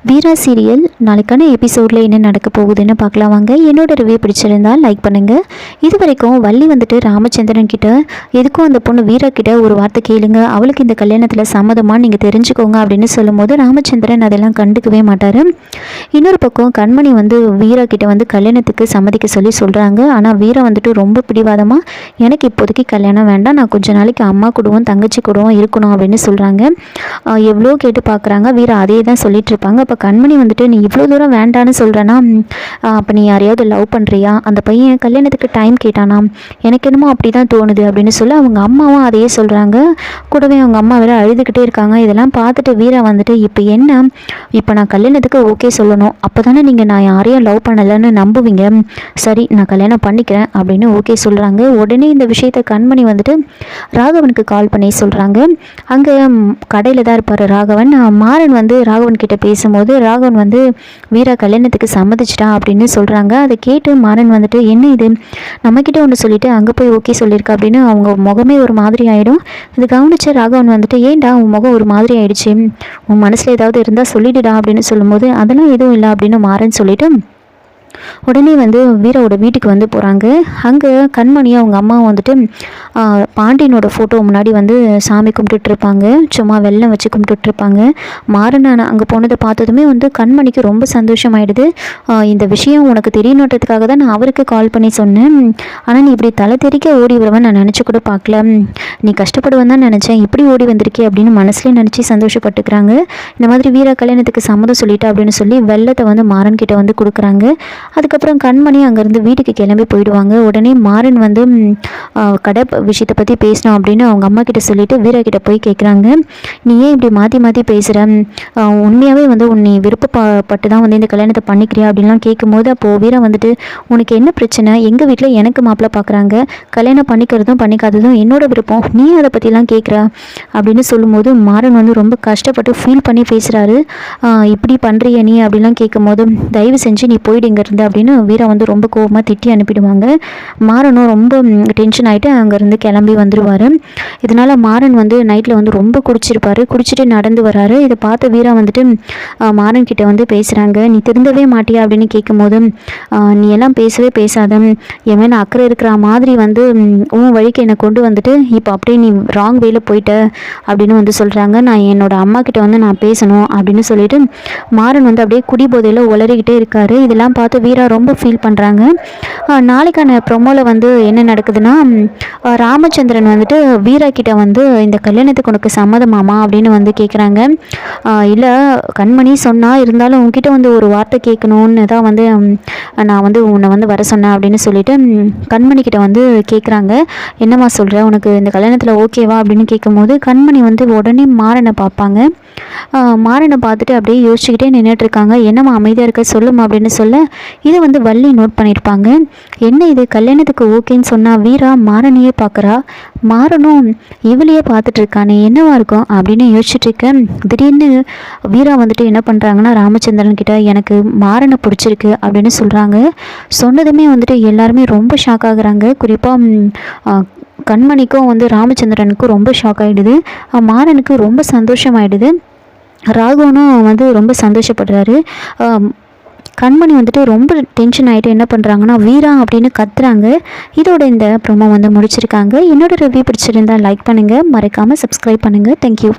வீரா serial நாளைக்கான எபிசோடில் என்ன நடக்க போகுதுன்னு பார்க்கலாம் வாங்க. என்னோட ரிவ்யூ பிடிச்சிருந்தால் லைக் பண்ணுங்கள். இது வரைக்கும் வள்ளி வந்துட்டு ராமச்சந்திரன் கிட்ட எதுக்கும் அந்த பொண்ணு வீரா கிட்ட ஒரு வார்த்தை கேளுங்க, அவளுக்கு இந்த கல்யாணத்தில் சம்மதமாக நீங்கள் தெரிஞ்சுக்கோங்க அப்படின்னு சொல்லும்போது ராமச்சந்திரன் அதெல்லாம் கண்டுக்கவே மாட்டார். இன்னொரு பக்கம் கண்மணி வந்து வீரா கிட்ட வந்து கல்யாணத்துக்கு சம்மதிக்க சொல்லி சொல்கிறாங்க. ஆனால் வீரா வந்துட்டு ரொம்ப பிடிவாதமாக எனக்கு இப்போதைக்கு கல்யாணம் வேண்டாம், நான் கொஞ்ச நாளைக்கு அம்மா கூடவும் தங்கச்சி கூடவும் இருக்கணும் அப்படின்னு சொல்கிறாங்க. எவ்வளோ கேட்டு பார்க்குறாங்க, வீரா அதே தான் சொல்லிட்டு இருப்பாங்க. அப்போ கண்மணி வந்துட்டு நீ இவ்வளோ தூரம் வேண்டான்னு சொல்கிறேன்னா அப்போ நீ யாரையாவது லவ் பண்ணுறியா, அந்த பையன் கல்யாணத்துக்கு டைம் கேட்டானா, எனக்கு என்னமோ அப்படி தான் தோணுது அப்படின்னு சொல்லி அவங்க அம்மாவும் அதையே சொல்கிறாங்க. கூடவே அவங்க அம்மா வேறு அழுதுகிட்டே இருக்காங்க. இதெல்லாம் பார்த்துட்டு வீரா வந்துட்டு இப்போ என்ன, இப்போ நான் கல்யாணத்துக்கு ஓகே சொல்லணும், அப்போ தானே நீங்கள் நான் யாரையும் லவ் பண்ணலைன்னு நம்புவீங்க, சரி நான் கல்யாணம் பண்ணிக்கிறேன் அப்படின்னு ஓகே சொல்கிறாங்க. உடனே இந்த விஷயத்தை கண்மணி வந்துட்டு ராகவனுக்கு கால் பண்ணி சொல்கிறாங்க. அங்கே கடையில் தான் இருப்பார் ராகவன். மாறன் வந்து ராகவன் கிட்ட பேசும்போது ராகவன் வந்து வீரா கல்யாணத்துக்கு சம்மதிச்சிட்டா அப்படின்னு சொல்கிறாங்க. அதை கேட்டு மாறன் வந்துட்டு என்ன இது நம்மக்கிட்ட ஒன்று சொல்லிட்டு அங்கே போய் ஓகே சொல்லியிருக்கா அப்படின்னு அவங்க முகமே ஒரு மாதிரி ஆகிடும். இது கவனிச்ச ராகவன் வந்துட்டு ஏன்டா உன் முகம் ஒரு மாதிரி ஆயிடுச்சு, உன் மனசில் ஏதாவது இருந்தால் சொல்லிடுடா அப்படின்னு சொல்லும்போது அதெல்லாம் எதுவும் இல்லை அப்படின்னு மாறன் சொல்லிட்டு உடனே வந்து வீராவோட வீட்டுக்கு வந்து போகிறாங்க. அங்கே கண்மணியும் அவங்க அம்மாவும் வந்துட்டு பாண்டியனோட ஃபோட்டோ முன்னாடி வந்து சாமி கும்பிட்டுட்ருப்பாங்க, சும்மா வெள்ளம் வச்சு கும்பிட்டுட்ருப்பாங்க. மாறனான அங்கே போனதை பார்த்ததுமே வந்து கண்மணிக்கு ரொம்ப சந்தோஷமாயிடுது. இந்த விஷயம் உனக்கு தெரியணுன்றதுக்காக தான் நான் அவருக்கு கால் பண்ணி சொன்னேன், ஆனால் நீ இப்படி தலை தெறிக்க ஓடி வருவேன் நான் நினச்சி கூட பார்க்கல, நீ கஷ்டப்படுவேன் தான் நினச்சேன், இப்படி ஓடி வந்திருக்கே அப்படின்னு மனசுலேயே நினச்சி சந்தோஷப்பட்டுக்கிறாங்க. இந்த மாதிரி வீரா கல்யாணத்துக்கு சம்மதம் சொல்லிட்டா அப்படின்னு சொல்லி வெள்ளத்தை வந்து மாறன் கிட்ட வந்து கொடுக்குறாங்க. அதுக்கப்புறம் கண்மணி அங்கேருந்து வீட்டுக்கு கிளம்பி போயிடுவாங்க. உடனே மாறன் வந்து கடை விஷயத்தை பற்றி பேசணும் அப்படின்னு அவங்க அம்மா கிட்ட சொல்லிட்டு வீரா கிட்ட போய் கேட்குறாங்க, நீ ஏன் இப்படி மாற்றி மாற்றி பேசுகிற, உண்மையாகவே வந்து உன்னை விருப்பப்பட்டு தான் வந்து இந்த கல்யாணத்தை பண்ணிக்கிறியா அப்படின்லாம் கேட்கும்போது அப்போது வீரா வந்துட்டு உனக்கு என்ன பிரச்சனை, எங்கள் வீட்டில் எனக்கு மாப்பிள்ளை பார்க்குறாங்க, கல்யாணம் பண்ணிக்கிறதும் பண்ணிக்காததும் என்னோட விருப்பம், நீ அதை பற்றிலாம் கேட்குற அப்படின்னு சொல்லும்போது மாறன் வந்து ரொம்ப கஷ்டப்பட்டு ஃபீல் பண்ணி பேசுகிறாரு. இப்படி பண்ணுறிய நீ அப்படிலாம் கேட்கும்போது தயவு செஞ்சு நீ போயிடுங்கிறது அப்படின்னு வீரா வந்து ரொம்ப கோபமாக திட்டி அனுப்பிடுவாங்க. மாறனும் ரொம்ப டென்ஷன் ஆகிட்டு அங்கேருந்து கிளம்பி வந்துடுவார். இதனால் மாறன் வந்து நைட்டில் வந்து ரொம்ப குடிச்சிருப்பார், குடிச்சிட்டு நடந்து வராரு. இதை பார்த்து வீரா வந்துட்டு மாறன் கிட்ட வந்து பேசுகிறாங்க, நீ திருந்தவே மாட்டியா அப்படின்னு கேட்கும்போது நீ எல்லாம் பேசவே பேசாத, என் மேலே அக்கறை இருக்கிற மாதிரி வந்து உன் வழிக்கு என்னை கொண்டு வந்துட்டு இப்போ அப்படியே நீ ராங் வேல போயிட்ட அப்படின்னு வந்து சொல்கிறாங்க. நான் என்னோடய அம்மா கிட்ட வந்து நான் பேசணும் அப்படின்னு சொல்லிட்டு மாறன் வந்து அப்படியே குடிபோதையில் உளறிக்கிட்டே இருக்காரு. இதெல்லாம் பார்த்து வீரா ரொம்ப ஃபீல் பண்ணுறாங்க. நாளைக்கான ப்ரொமோவில் வந்து என்ன நடக்குதுன்னா ராமச்சந்திரன் வந்துட்டு வீரா கிட்ட வந்து இந்த கல்யாணத்துக்கு உனக்கு சம்மதமாமா அப்படின்னு வந்து கேட்குறாங்க. இல்லை கண்மணி சொன்னால் இருந்தாலும் உங்ககிட்ட வந்து ஒரு வார்த்தை கேட்கணுன்னு தான் வந்து நான் வந்து உன்னை வந்து வர சொன்னேன் அப்படின்னு சொல்லிட்டு கண்மணி கிட்ட வந்து கேட்குறாங்க. என்னம்மா சொல்கிற, உனக்கு இந்த கல்யாணத்தில் ஓகேவா அப்படின்னு கேட்கும்போது கண்மணி வந்து உடனே மாறனை பார்ப்பாங்க. மாறனை பார்த்துட்டு அப்படியே யோசிச்சுக்கிட்டே நின்றுட்டுருக்காங்க. என்னம்மா அமைதியாக இருக்க சொல்லுமா அப்படின்னு சொல்ல இதை வந்து வள்ளி நோட் பண்ணியிருப்பாங்க. என்ன இது கல்யாணத்துக்கு ஓகேன்னு சொன்னால் வீரா மாறனையே பார்க்குறா, மாறனும் இவளையே பார்த்துட்டு இருக்கானே என்னவா இருக்கும் அப்படின்னு யோசிச்சுட்டு இருக்கேன். திடீர்னு வீரா வந்துட்டு என்ன பண்ணுறாங்கன்னா ராமச்சந்திரன் கிட்ட எனக்கு மாறனை பிடிச்சிருக்கு அப்படின்னு சொல்கிறாங்க. சொன்னதுமே வந்துட்டு எல்லாருமே ரொம்ப ஷாக் ஆகுறாங்க. குறிப்பாக கண்மணிக்கும் வந்து ராமச்சந்திரனுக்கும் ரொம்ப ஷாக் ஆகிடுது. மாறனுக்கு ரொம்ப சந்தோஷமாயிடுது. ராகவனும் வந்து ரொம்ப சந்தோஷப்படுறாரு. கண்மணி வந்துட்டு ரொம்ப டென்ஷன் ஆகிட்டு என்ன பண்ணுறாங்கன்னா வீரா அப்படின்னு கத்துறாங்க. இதோட இந்த ப்ரோமோ வந்து முடிச்சிருக்காங்க. என்னோட ரிவ்யூ பிடிச்சிருந்தால் லைக் பண்ணுங்கள், மறக்காமல் சப்ஸ்கிரைப் பண்ணுங்கள். தேங்க்யூ.